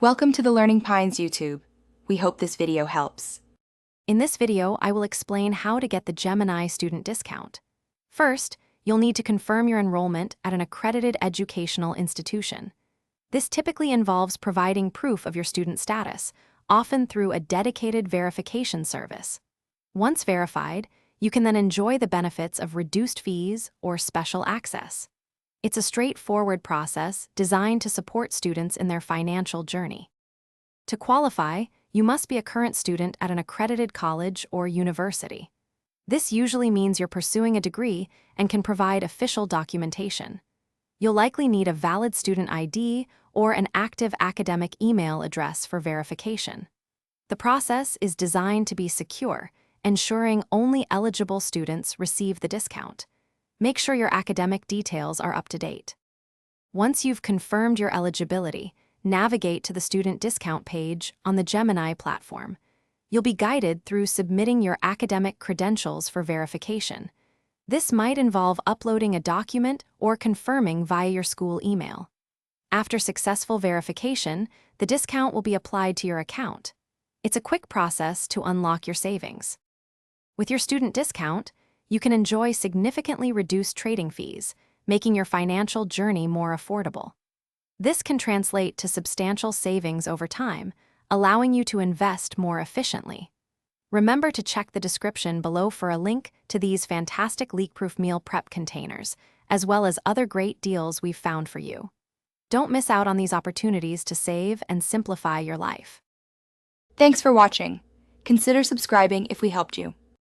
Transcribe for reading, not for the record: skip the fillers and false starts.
Welcome to the Learning Pines YouTube. We hope this video helps. In this video, I will explain how to get the Gemini student discount. First, you'll need to confirm your enrollment at an accredited educational institution. This typically involves providing proof of your student status, often through a dedicated verification service. Once verified, you can then enjoy the benefits of reduced fees or special access. It's a straightforward process designed to support students in their financial journey. To qualify, you must be a current student at an accredited college or university. This usually means you're pursuing a degree and can provide official documentation. You'll likely need a valid student ID or an active academic email address for verification. The process is designed to be secure, ensuring only eligible students receive the discount. Make sure your academic details are up to date. Once you've confirmed your eligibility, navigate to the student discount page on the Gemini platform. You'll be guided through submitting your academic credentials for verification. This might involve uploading a document or confirming via your school email. After successful verification, the discount will be applied to your account. It's a quick process to unlock your savings. With your student discount, you can enjoy significantly reduced trading fees, making your financial journey more affordable. This can translate to substantial savings over time, allowing you to invest more efficiently. Remember to check the description below for a link to these fantastic leak-proof meal prep containers, as well as other great deals we've found for you. Don't miss out on these opportunities to save and simplify your life. Thanks for watching. Consider subscribing if we helped you.